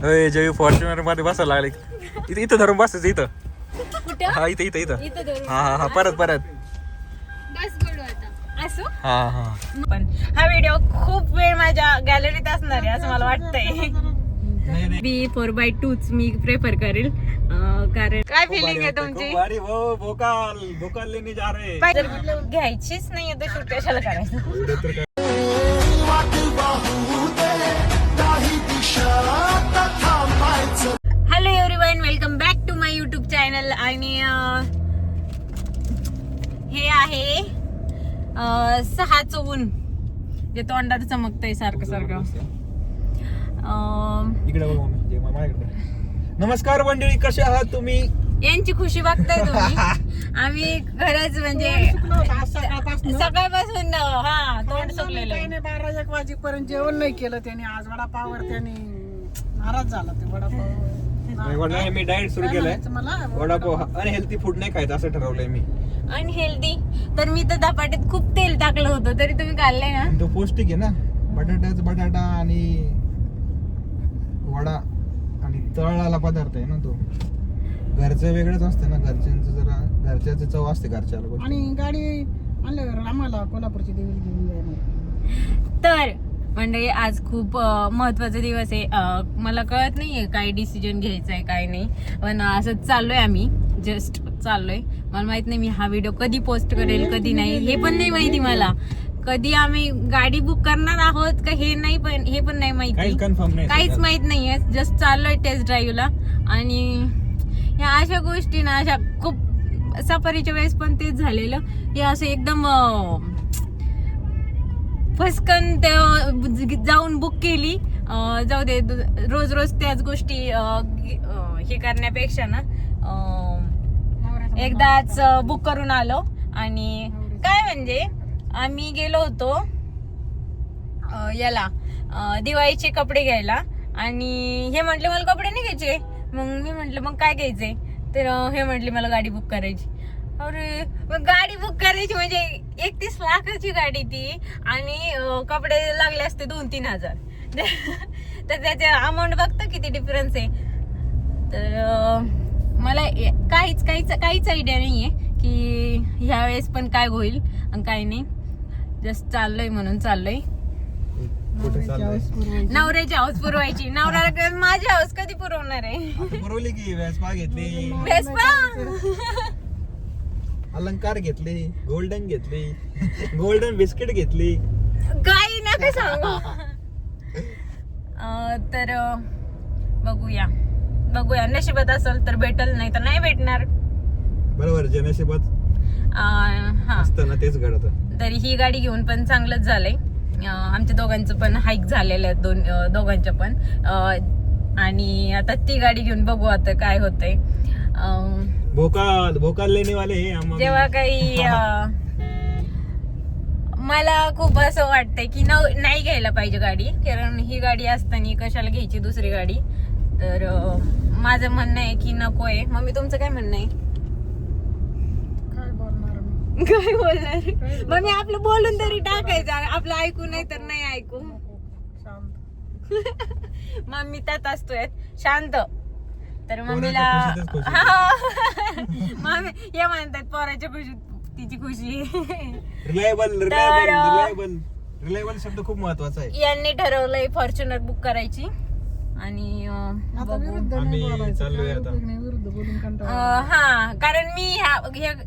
जेवी फॉर्च्युनर मध्ये बसायला लागले. इथं इथं धरून बसायचं इथं. कुठं? हा इथं इथं इथं. इथं धरून. हा परत परत. बस बोलू आता. असो. हा. पण हा व्हिडिओ खूप वेळ माझ्या गॅलरीत असणार आहे असं मला वाटतंय. बी 4x2 मी प्रेफर करेल कारण काय फिलिंग आहे तुमची? भोकाल लेने जा रहे. जर घ्यायचीच नाहीये तर शूट कशाला करायचं? Hello everyone, welcome back to my YouTube channel. आणि हे आहे 6चं ऊन जे तोंडात चमकतंय सारखं सारखं. इकडे बघ मम्मी, माझ्याकडे. नमस्कार मंडळी, कसे आहात तुम्ही? यांची खुशी बघताय तुम्ही. आम्ही खरंच म्हणजे सकाळपासून तोंड सुकलेलं. 12-1 वाजेपर्यंत जेवण नाही केलं त्याने. आज वडापावर त्याने नाराज झाला. ते वडापाव मी डाएट सुरू केलंय. वडापाव अनहेल्थी फूड नाही खायचं असं ठरवलंय मी. अनहेल्दी तर मी तर धपाट्यात खूप तेल टाकलं होतं तरी तुम्ही खाल्लंय ना. तो पौष्टिक आहे ना. बटाटा आणि वडा आणि तळलेला पदार्थ आहे ना तो. घरचं वेगळंच असतं ना. घरच्यांचं जरा घरच्याचं चव असते घरच्याला. आणि गाडी आणल्यावर आम्हाला कोल्हापूरची देवी घेऊन जायला. तर म्हणजे आज खूप महत्वाचा दिवस आहे. मला कळत नाहीये काय डिसिजन घ्यायचा आहे काय नाही, पण असंच चाललोय. आम्ही जस्ट चाललोय. मला माहित नाही मी हा व्हिडिओ कधी पोस्ट करेल कधी नाही हे पण नाही माहिती मला. कधी आम्ही गाडी बुक करणार आहोत का हे नाही, पण हे पण नाही माहिती. काहीच माहित नाहीये. जस्ट चाललोय टेस्ट ड्राईव्हला. आणि ह्या अशा गोष्टी ना, अशा खूप सफारीच्या वेळेस पण तेच झालेलं. हे असं एकदम फसकन ते जाऊन बुक केली. जाऊ दे, रोज रोज त्याच गोष्टी हे करण्यापेक्षा ना एकदाच बुक करून आलो. आणि काय म्हणजे आम्ही गेलो होतो याला दिवाळीचे कपडे घ्यायला. आणि हे म्हटले मला कपडे नाही घ्यायचे. मग मी म्हंटल मग काय घ्यायचंय, तर हे म्हटले मला गाडी बुक करायची. अरे मग गाडी बुक करायची म्हणजे 31 लाखाची गाडी ती. आणि कपडे लागले असते 2-3 हजार. तर त्याचे अमाऊंट बघता किती डिफरन्स आहे. तर मला काहीच आयडिया नाहीये की ह्या वेळेस पण काय होईल आणि काय नाही. जस्ट चाललोय म्हणून चाललोय. नवऱ्याची हाऊस पुरवायची. नवऱ्याला माझी हाऊस कधी पुरवणार आहे? पुरवली की वेस्पा घेतली, वेस्पा अलंकार घेतले, गोल्डन घेतली, गोल्डन बिस्किट घेतली. काही नका सांगू. तर बघूया नशिबात असेल तर भेटल, नाही तर नाही भेटणार. बरोबर, जे नशिबात असतं ना तेच घडत. तरी ही गाडी घेऊन पण चांगलंच झालंय. आमच्या दोघांचं पण हाईक झालेलं आहे दोघांच्या पण. आणि आता ती गाडी घेऊन बघू आता काय होतंय. भोकाल लेने वाले जेव्हा काही मला खूप असं वाटतंय की नाही घ्यायला पाहिजे गाडी, कारण ही गाडी असताना कशाला घ्यायची दुसरी गाडी. तर माझं म्हणणं आहे की नकोय. मम्मी तुमचं काय म्हणणं आहे? काय बोलणार मम्मी? आपलं बोलून तरी टाकायचं. आपलं ऐकू नाही तर नाही ऐकू. मम्मी त्यात असतोय शांत. तर मम्मीला मम्मी हे म्हणतात पोराच्या खुशीत तिची खुशी. रिलायबल शब्द खूप महत्वाचा आहे. यांनी ठरवलंय फॉर्च्युनर बुक करायची. आणि कारण मी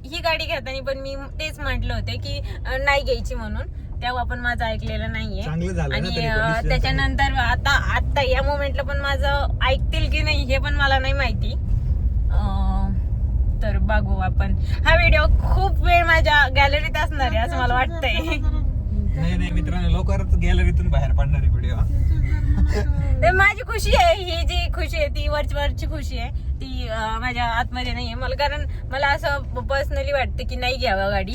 ही गाडी घेताना पण मी तेच म्हटलं होते की नाही घ्यायची म्हणून. तेव्हा पण माझं ऐकलेलं नाहीये. आणि त्याच्यानंतर आता या मोमेंटला पण माझं ऐकतील की नाही हे पण मला नाही माहिती. तर बघू आपण. हा व्हिडिओ खूप वेळ माझ्या गॅलरीत असणार आहे असं मला वाटतंय. नाही मित्रांनो, लवकरच गॅलरीतून बाहेर पडणार आहे व्हिडिओ. माझी खुशी आहे. ही जी खुशी आहे ती वरची खुशी आहे. ती माझ्या आतमध्ये नाहीये मला. कारण मला असं पर्सनली वाटतं की नाही घ्यावा गाडी.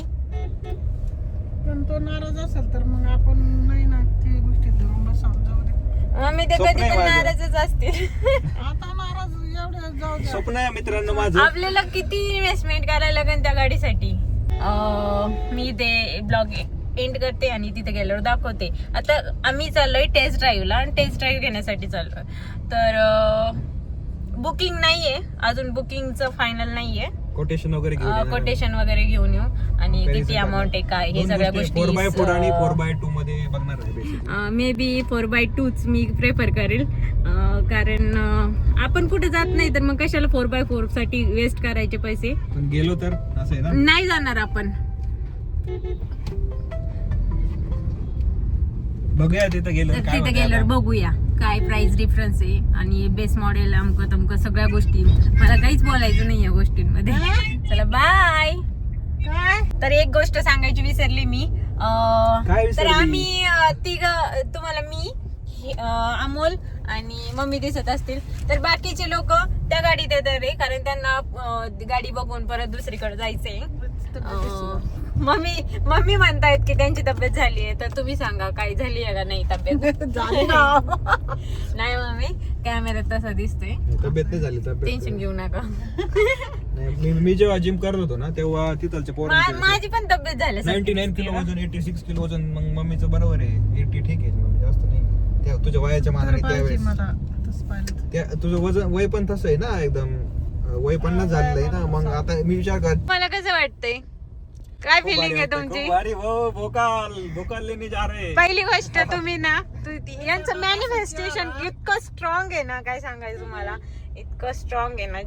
पण तो नाराज असेल तर मग आपण नाही ना ते गोष्टी धरून बसावं. मम्मी ते कधी पण नाराजच असतील. आता नाराज एवढे जाऊ दे. स्वप्न आहे मित्रांनो माझं. आपल्याला किती इन्व्हेस्टमेंट करायला लागेल त्या गाडीसाठी. मी ते ब्लॉग एंड करते आणि तिथे गेल्यावर दाखवते. आता आम्ही चाललोय टेस्ट ड्राईव्हला आणि टेस्ट ड्राईव्ह घेण्यासाठी चाललोय. तर बुकिंग नाहीये अजून, बुकिंगचं फायनल नाहीये. कोटेशन वगैरे कोटेशन वगैरे घेऊन येऊ आणि किती अमाऊंट आहे काय हे सगळ्या गोष्टी 4x4 आणि 4x2 मध्ये बघणार आहे basically. May be 4x2च me prefer करेल, कारण आपण कुठे जात नाही तर मग कशाला 4x4 साठी वेस्ट करायचे पैसे. पण गेलो तर असं आहे ना, नाही जाणार आपण. बघूया तिथे गेलो काय तिथे गेल्यावर बघूया काय प्राइस डिफरन्स आहे आणि बेस मॉडेल अमकं तमकं सगळ्या गोष्टी. मला काहीच बोलायचं नाही या गोष्टींमध्ये. चला बाय. तर एक गोष्ट सांगायची विसरली मी. तर आम्ही तुम्हाला मी अमोल आणि मम्मी दिसत असतील, तर बाकीचे लोक त्या गाडीत येतात रे, कारण त्यांना गाडी बघून परत दुसरीकडे जायचंय. मम्मी म्हणतायत की त्यांची तब्येत झाली आहे, तर तुम्ही सांगा काय झाली आहे का नाही तब्येत? नाही मम्मी, कॅमेऱ्यात तसं दिसतोय. तब्येत नाही झाली, तब्येत टेन्शन घेऊ नका. मी जेव्हा जिम करत होतो ना तेव्हा तिथलच्या पोरांची माझी पण तब्येत झाली 99 किलो वजन, 86 किलो वजन. मग मम्मीचं बरोबर आहे, 80 ठीक आहे. मम्मी जास्त नाही त्या तुझ्या वयाच्या मानाने त्यावेळेस तुझं वजन वय पण तसं आहे ना, एकदम वय 50 झालेलं आहे ना. मग आता मी विचार कर, मला कसं वाटतंय, काय फिलिंग आहे तुमची? भोकाल लेने जा रहे. पहिली गोष्ट तुम्ही ना यांचं मॅनिफेस्टेशन इतकं स्ट्रॉंग आहे ना, काय सांगायचं तुम्हाला, इतकं स्ट्रॉंग आहे ना.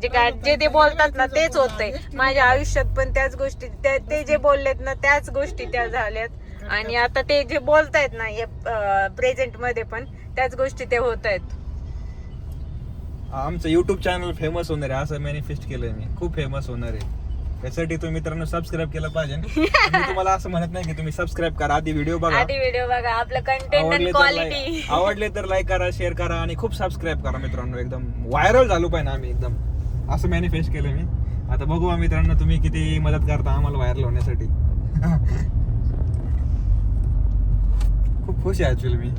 जे ते बोलतात ना तेच होतंय माझ्या आयुष्यात पण. त्याच गोष्टी ते जे बोललेत ना त्याच गोष्टी त्या झाल्यात, आणि आता ते जे बोलतायत ना प्रेझेंट मध्ये पण त्याच गोष्टी ते होत आहेत. आमचं युट्यूब चॅनल फेमस होणार आहे असं मॅनिफेस्ट केलंय मी. खूप फेमस होणार आहे, त्यासाठी तुम्ही मित्रांनो सबस्क्राईब केलं पाहिजे. मी तुम्हाला असं म्हणत नाही की तुम्ही सबस्क्राईब करा, आधी व्हिडिओ बघा. आपलं कंटेंट आणि क्वालिटी आवडले तर लाईक करा, शेअर करा आणि खूप सबस्क्राईब करा मित्रांनो. एकदम व्हायरल झालो पाहिजे आम्ही, एकदम असं मॅनिफेस्ट केलं मी. आता बघू मित्रांनो तुम्ही किती मदत करता आम्हाला व्हायरल होण्यासाठी. खूप खुश आहे ऍक्च्युअली मी.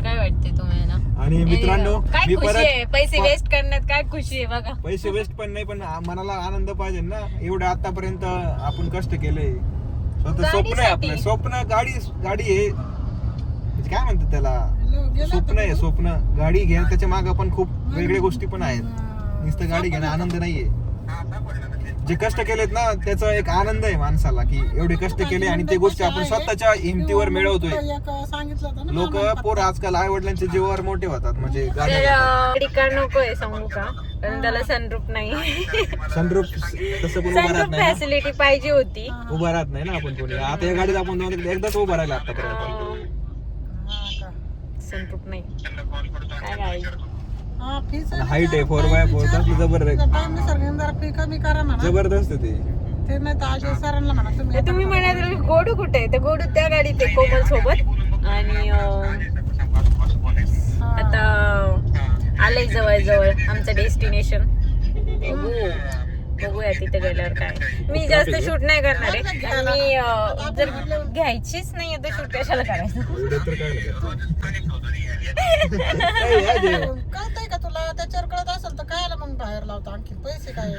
काय वाटते तुम्हाला? आणि मित्रांनो काय मी खुशी आहे? परत पैसे वेस्ट करण्यात काय खुशी आहे बघा. पैसे वेस्ट पण नाही, पण मनाला आनंद पाहिजे ना. एवढं आतापर्यंत आपण कष्ट केले, स्वतः स्वप्न आहे आपलं, स्वप्न गाडी आहे, काय म्हणतात त्याला, स्वप्न आहे, स्वप्न गाडी घ्या. त्याच्या मागे पण खूप वेगळ्या गोष्टी पण आहेत. नुसतं गाडी घेणं आनंद नाहीये. जे कष्ट केलेत ना त्याचा एक आनंद आहे माणसाला, की एवढे कष्ट केले आणि ते गोष्टी आपण स्वतःच्या हिमतीवर मिळवतोय. लोक पोर आजकाल आई वडिलांच्या जीवावर मोठे होतात, म्हणजे गाडी का नकोय सांगू का, कारण त्याला सनरूफ नाही. सनरूफ तसं पण उभा राहत सनरूफ नाही, फॅसिलिटी पाहिजे होती. उभा राहत नाही ना आपण कोणी. आता या गाडीत आपण एकदाच उभा राहिला आतापर्यंत. सनरूफ नाही काय गाडी हाईट आहे 4x4 असली जबरदस्त ते. तुम्ही म्हणाल गोडू कुठे आहे? तर गोडू त्या गाडीत आहे कोमल सोबत. आणि आता आलंय जवळ आमचं डेस्टिनेशन. बघूया तिथे गेल्यावर काय. मी जास्त शूट नाही करणार आहे, आणि जर घ्यायचीच नाहीये तर शूट कशाला करायचं. कळतंय का तुला? त्याच्यावर कळत असेल तर काय मग बाहेर लावतो आणखी पैसे काय?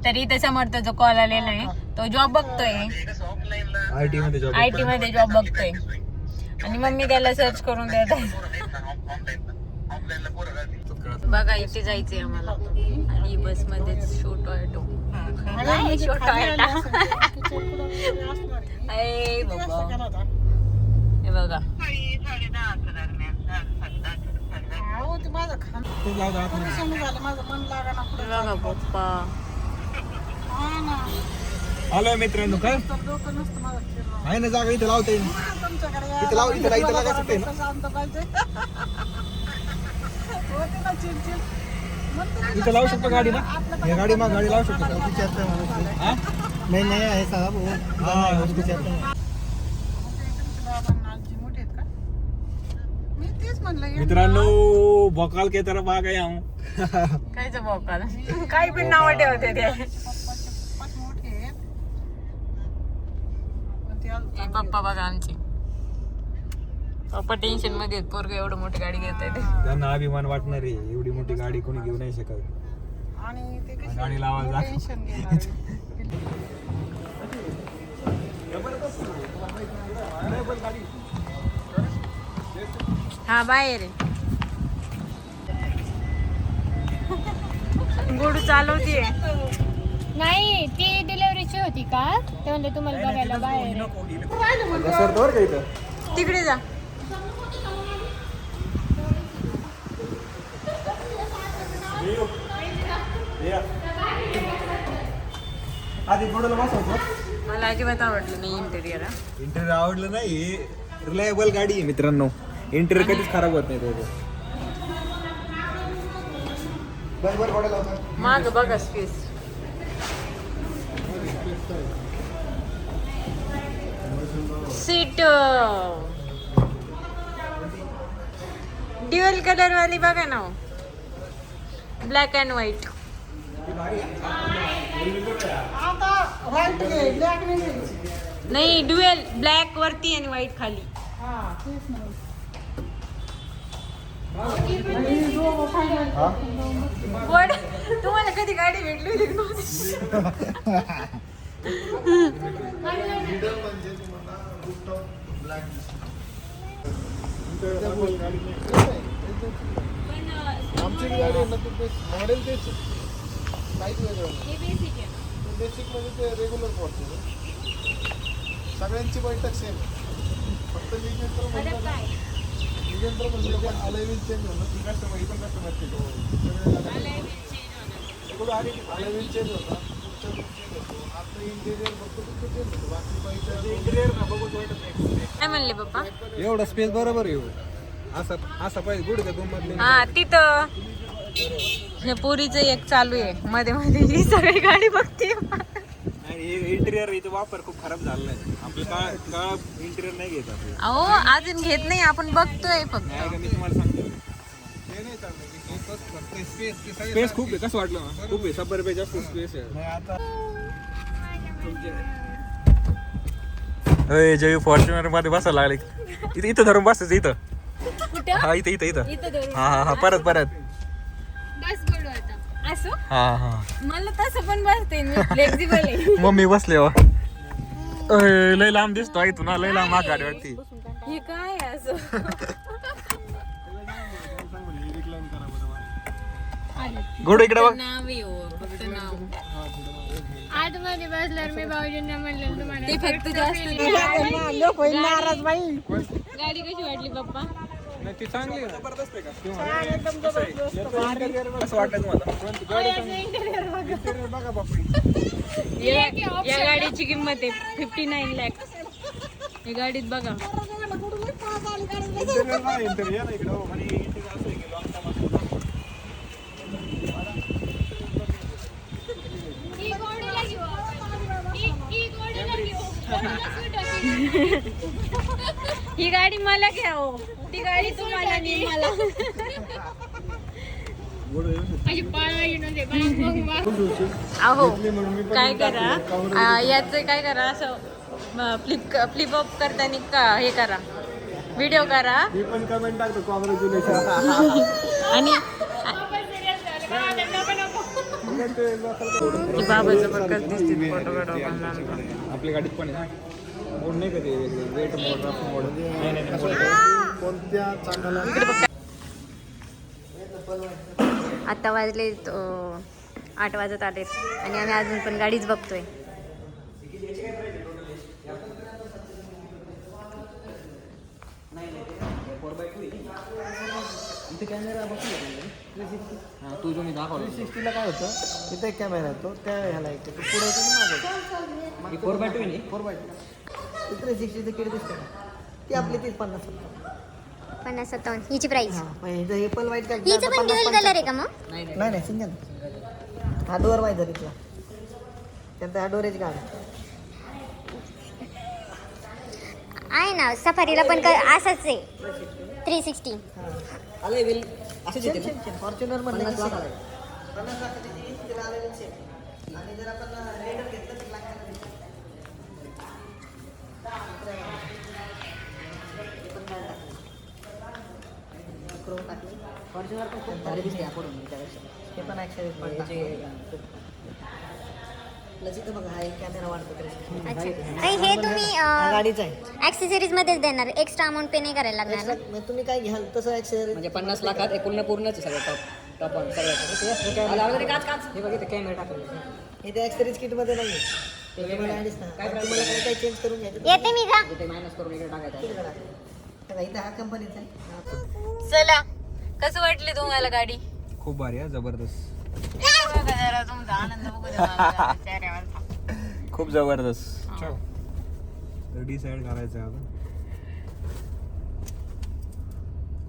तरी इथे समर्थ जो कॉल आलेला आहे तो जॉब बघतोय, IT मध्ये जॉब बघतोय, आणि मम्मी त्याला सर्च करून देत आहे. बघा इथे जायचंय आम्हाला, आणि बस मध्येच शूट ऑटो. शूट ऑटो हे बघा. बघा पप्पा. हॅलो मित्रांनो, काय आहे ना जागा इथे लावता येईल. इथे लाव, इथे लागा सुट्टे इथे लावू शकतो गाडी ना. या गाडी मग गाडी लावू शकतो. नाही नाही आहे साहेब. मित्रांनो बकाल के तरफ आ गया हूँ. कायच बोकाल, काही पण नाव ठेवते ते. पप्पा बघा आमची, पप्पा टेन्शन मध्ये आहेत. पोरग एवढं मोठी गाडी घेत आहे, त्यांना अभिमान वाटणार आहे. एवढी मोठी गाडी कोणी घेऊ नाही शकत. आणि ते गाडी लावायला हा बाहेर आहे. गुड चालवतीये. नाही ती डिलिव्हरीची होती का ते म्हणले तुम्हाला बघायला बाहेर आहे. घसरतो बरं का इथं. तिकडे जा. आधी गोडला बसवतो. मला अजिबात आवडलं नाही इंटेरियर. इंटेरियर आवडलं नाही. रिलायबल गाडी आहे मित्रांनो. इंटेरियर कधीच खराब होत नाही त्याचं. बरोबर गोडा लावतात. माग बघा स्पेस. सीट ड्युअल कलर वाली बघा ना, ब्लॅक अँड व्हाईट. आता व्हाईट घे, ब्लॅक नाही घ्यायची. नाही ड्युअल, ब्लॅक वरती आणि व्हाईट खाली. हा तेच ना. आणि दोघं final. गोड तुम्हाला कधी गाडी भेटली होती का नव्हती? आमची गाडी आहे ना ते मॉडेल तेच काहीच वेगळं नाही. बेसिक म्हणजे ते रेग्युलर पडते. सगळ्यांची बैठक सेम. फक्त लिजेंडर म्हणजे अलायव्हिल चेंज होणं. ती कस्टमर ही पण कस्टमर अलायव्हिल चेंज होता. आता इंटेरियर फक्त चेंज होतं. बाकी बाईचं इंटेरियर ना बघूच वाटत नाही. काय म्हणले पप्पा? एवढा स्पेस बरोबर येऊ. असं पाहिजे गुड का दोन मधले. हा तिथं हे पोरीचं एक चालू आहे मध्ये मध्ये. ही सगळी गाडी बघते. इंटेरियर इथं वापर खूप खराब झालेला आहे. आपलं काळ इंटेरियर नाही घेत आपलं. अहो अजून घेत नाही, आपण बघतोय फक्त. नाही का, मी तुम्हाला सांगतो स्पेस खूप आहे. कसं वाटलं ना? खूप आहे. 100 रुपये जास्त स्पेस आहे. आता जय फॉर्च्युनर मध्ये बसायला लागले. इथं धरून बसायचं इथं. कुठं? हा इथं इथं इथं धरून. हा परत बस बोलू आता. असं हा मला तसं पण बसते मी, फ्लेक्झिबल आहे. मम्मी बसले वा. लय लांब दिसतो इथून. लय लांब माग गाडी वाटते. हे काय आहे असं? गोड इकडे बघ. नाव आहे हो, फक्त नाव. आतमध्ये बसल्यावर मी भाऊजींना म्हणलं तुम्हाला ते फक्त जास्त लोक होईल नाराज बाई. गाडी कशी वाटली पप्पा? नाही ती चांगली आहे. जबरदस्त आहे का? छान एकदम जबरदस्त. कसं वाटलं तुम्हाला? इंटेरियर बघा बापू. या गाडीची किंमत आहे 59 लाख. ही गाडीत बघा. इंटेरियर नाही. इंटेरियर इकडे हो. आणि इंटेरियर असं आहे की लॉंग टाइम ही गोडीला घेऊ आपण. ही गोडीला घेऊ. कोणाला सूट होती? ही गाडी मला घ्या हो. ती गाडी तुम्हाला नाही मला. अशी पाळणा घेऊन होते. बघ. अहो काय करा, याचं काय करा, असं फ्लिप अप करताना का हे करा, व्हिडिओ करा. मी पण कमेंट टाकतो कॉंग्रॅच्युलेशन. आणि बाबा जबरदस्त दिसते फोटो काढायला. आपल्या गाडीत पण आहे. मोड नाही कधी वेट मोड रफ मोड नाही कोणत्या चांगला. आता वाजले 8 वाजत आले आणि आम्ही अजून पण गाडीच बघतोय. इथे कॅमेरा बसला तू जो मी दाखवला 360 ला काय होतं, इथे एक कॅमेरा येतो त्या ह्याला एक पुढे येतो ना मागे 4x2 नाही 4x2 360 चं किती दिसतं का ती आपली 50-57 हिची प्राइस. म्हणजे हे पण वाईट काय हिचं पण ड्युअल कलर आहे का मग? नाही सिंगल हा डोअर वाईजर इथला त्यात हा डोरेज गाडी आहे ना सफारीला पण असंच आहे 360. आले विल असेच येते फॉर्च्युनर मध्ये 50 लाख आले 50 लाखाची तिला आले सेम. आणि जर आपण रेडर घेतलं तर लाख फॉर्च्युनर पण खूप भारी दिसते आपण त्यापेक्षा ते पण ॲक्सेस प्लस इथं बघा हा एक कॅमेरा वाढतो 360. अच्छा आणि हे तुम्ही हा गाडीचा आहे. ऍक्सेसरीज मध्येच देणार, एक्स्ट्रा अमाऊंट पे नाही करायला लागणार ना? मग तुम्ही काय घ्याल तसं ॲक्सेसरी म्हणजे 50 लाखात पूर्णच आहे सगळं टॉप ऑन सगळं काच हे बघितलं कॅमेरा टाकलेला हे त्या ॲक्सेसरीज किटमध्ये नाही ते तुम्हाला आधीच ना तुम्हाला काय चेंज करून घ्यायचं येते मी जा. ते मायनस करून इकडे टाकायचं तिकडे टाका. बघा, इथं हा कंपनीचा आहे. चला कसं वाटली तुम्हाला गाडी? खूप भारी आहे, जबरदस्त, बघा जरा तुमचा आनंद बघू द्या मला चेहऱ्यावरचा. खूप जबरदस्त. डिसाईड करायचं आहे आता.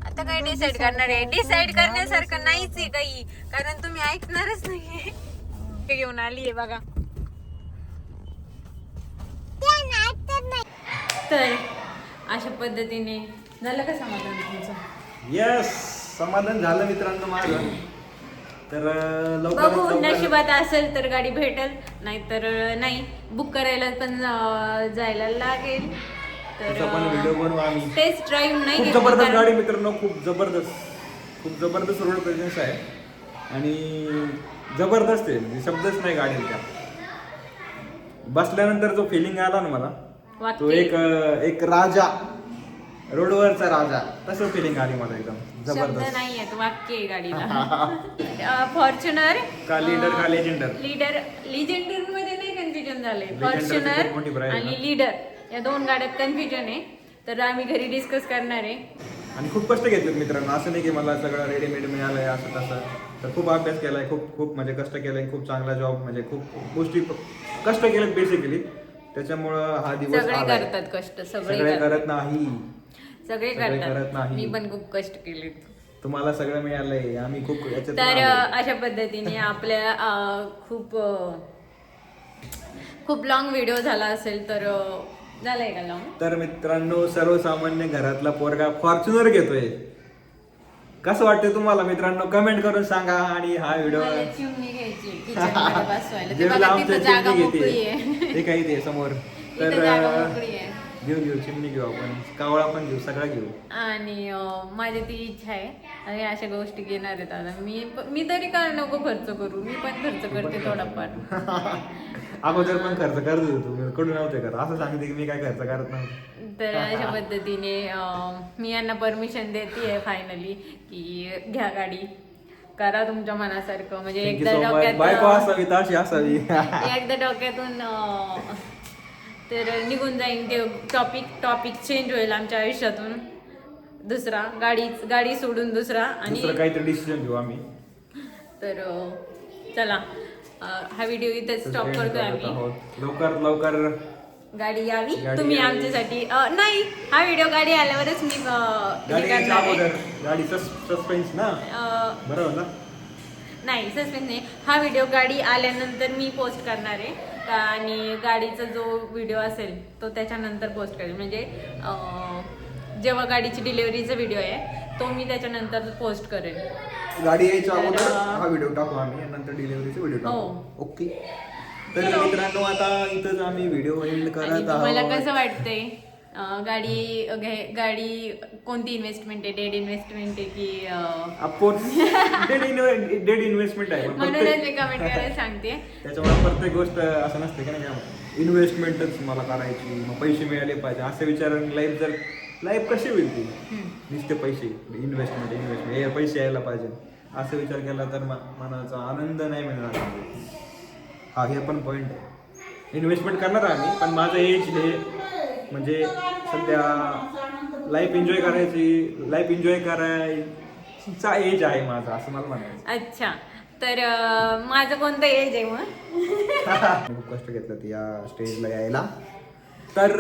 आता काय डिसाईड करणार आहे? डिसाईड करण्यासारखं नाहीच आहे काही, कारण तुम्ही ऐकणारच नाहीये. हे घेऊन आली आहे बघा. तर अशा पद्धतीने झालं का समाधान तुमचं? यस, समाधान झालं मित्रांनो माझं. तर बघू नशिबात असेल तर गाडी भेटेल, नाहीतर नाही. बुक करायला पण जायला लागेल. त्याचा पण व्हिडिओ बनवू आम्ही. टेस्ट ड्राईव्ह नाही खूप घेतली जबरदस्त कारण- गाडी मित्रांनो, खूप जबरदस्त रोड प्रेझेन्स आहे आणि जबरदस्त आहे, शब्दच नाही गाडीचा. बसल्यानंतर जो फिलिंग आला ना मला, तो एक राजा, रोडवरचा राजा, तसं फिलिंग आली मला एकदम शब्द जबरदस्त. नाही आहेत, वाक्य आहे गाडीला. फॉर्च्युनर का लीडर का लेजेंडर? लिजेंडर मध्ये नाही कन्फ्युजन झालंय. Legendar ची खूप मोठी फॉर्च्युनर brand आणि आहे. लीडर या दोन गाड्यात कन्फ्युजन आहे. तर आम्ही घरी डिस्कस करणार आहे. आणि खूप कष्ट घेतलेत मित्रांनो, असं नाही की मला सगळं रेडीमेड मिळालंय असं तसं. तर खूप अभ्यास केलाय, खूप म्हणजे कष्ट केलंय, खूप चांगला जॉब, म्हणजे खूप गोष्टी कष्ट केलेत बेसिकली. त्याच्यामुळं हा दिवस सगळे आलाय. करतात कष्ट, सगळे सगळे करत नाही, सगळे करत करतात. नाही. मी पण खूप कष्ट केले. तुम्हाला सगळं मिळालंय, आम्ही खूप याच्यातून तर आलोय. अशा पद्धतीने आपल्या खूप लॉंग व्हिडिओ झाला असेल तर झालाय का लॉंग? तर मित्रांनो, सर्वसामान्य घरातला पोरगा फॉर्च्युनर घेतोय. कसं वाटतंय तुम्हाला मित्रांनो? कमेंट करून सांगा. आणि हा व्हिडिओ मला चिमणी घ्यायची किचनमध्ये बसवायला. ते जे बघा, आमच्या तिथं जागा चिमणी मोकळी घेते आहे. ते काही ते समोर. इथं जागा मोकळी आहे. घेऊ चिमणी घेऊ आपण, कावळा पण घेऊ, सगळं घेऊ. आणि माझी ती इच्छा आहे आणि अशा गोष्टी घेणार आहेत. आता मी तरी काय नको खर्च करू, मी पण खर्च करते थोडाफार. अगोदर पण खर्च करत होतो, मी कडून नव्हते करत, असं सांगते की मी काय खर्च करत नव्हतो. तर अशा पद्धतीने मी यांना परमिशन देते फायनली की घ्या गाडी, करा तुमच्या मनासारखं. म्हणजे Thank you एकदा so much. बायको डोक्यात असावी तर अशी असावी. एकदा डोक्यातून तर निघून जाईन ते टॉपिक चेंज होईल आमच्या आयुष्यातून. दुसरा गाडी सोडून दुसरा. आणि दुसरं काहीतरी डिसिजन घेऊ आम्ही. तर चला हा व्हिडिओ इथे स्टॉप End करतोय करत आम्ही. आहोत. लवकर गाडी यावी गाडी तुम्ही यावी. आमच्यासाठी नाही, हा व्हिडिओ गाडी आल्यावरच मी गाडी हे यायच्या करणार आहे. अगोदर गाडी सस्पेन्स ना, बरोबर ना? नाही सस्पेन्स नाही, हा व्हिडिओ गाडी आल्यानंतर मी पोस्ट करणार आहे. आणि गाडीचा जो व्हिडिओ असेल तो त्याच्यानंतर पोस्ट करेल. म्हणजे जेव्हा गाडीची डिलिव्हरीचा व्हिडिओ आहे तो मी त्याच्यानंतर पोस्ट करेल. गाडी यायच्या अगोदर हा व्हिडिओ टाकू आम्ही, नंतर डिलिव्हरीचा व्हिडिओ टाकू. हो. ओके. तर मित्रांनो, आता इथंच आम्ही व्हिडिओ एंड आणि करत तुम्हाला आहोत. कसं वाटतंय? गाडी कोणती इन्व्हेस्टमेंट आहे? डेड इन्व्हेस्टमेंट आहे की ऑफकोर्स डेड इन्व्हेस्टमेंट आहे, पण म्हणूनच प्रत्येक- मी कमेंट करायला सांगते. त्याच्यामुळे प्रत्येक गोष्ट असं नसते की नाही का इन्व्हेस्टमेंटच मला करायची, मग पैसे मिळाले पाहिजे असं विचारून लाईफ कशी होईल ती? नुसते पैसे, इन्व्हेस्टमेंट हे पैसे यायला पाहिजे असं विचार केला तर मनाचा आनंद नाही मिळणार. हा हे पण पॉईंट आहे. इन्व्हेस्टमेंट करणार आम्ही, पण माझं एज हे म्हणजे सध्या लाईफ एन्जॉय करायचा एज आहे माझा, असं मला म्हणायचं. अच्छा, तर माझं कोणतं एज आहे मग? खूप कष्ट घेतलं या स्टेजला यायला. तर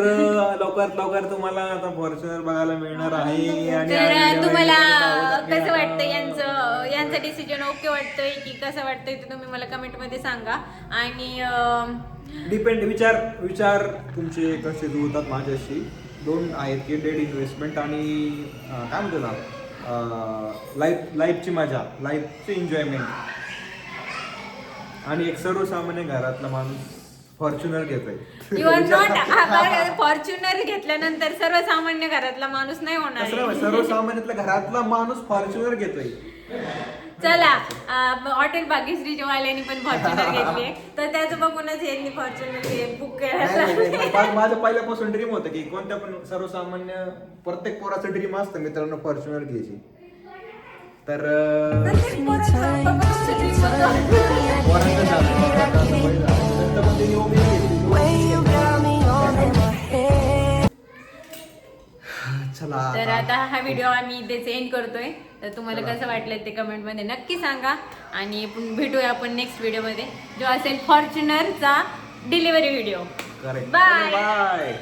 लवकरात तुम्हाला आता फॉर्च्युनर बघायला मिळणार आहे. आणि तर तुम्हाला कसं वाटतं यांचं डिसिजन ओके वाटतंय की कसं वाटतंय ते तुम्ही मला कमेंट मध्ये सांगा. आणि डिपेंड विचार तुमचे कसे जुळतात माझ्याशी. दोन आहेत की डेड इन्व्हेस्टमेंट आणि काय म्हणतो ना लाईफची मजा, लाईफची एन्जॉयमेंट. आणि एक सर्वसामान्य घरातला माणूस फॉर्च्युनर घेतोय. You R not. फॉर्च्युनर घेतल्यानंतर सर्वसामान्य घरातला माणूस नाही होणार आहे. सर्वसामान्यातला घरातला माणूस फॉर्च्युनर घेतोय. चला हॉटेल भाग्यश्रीच्या वाल्यानी पण फॉर्च्युनर घेतली, तर त्याचं बघूनच यांनी फॉर्च्युनर बुक केलं. माझं पहिल्यापासून ड्रीम होतं की कोणत्या पण सर्वसामान्य प्रत्येक पोराचं ड्रीम असतं मित्रांनो फॉर्च्युनर घ्यायची. तर पोराचं चला तर आता हा व्हिडिओ आम्ही इथेच एंड करतोय. तर तुम्हाला कसं वाटलं ते कमेंट मध्ये नक्की सांगा आणि भेटूया आपण नेक्स्ट व्हिडिओ मध्ये जो असेल फॉर्च्युनरचा delivery video. Correct. Bye. Bye.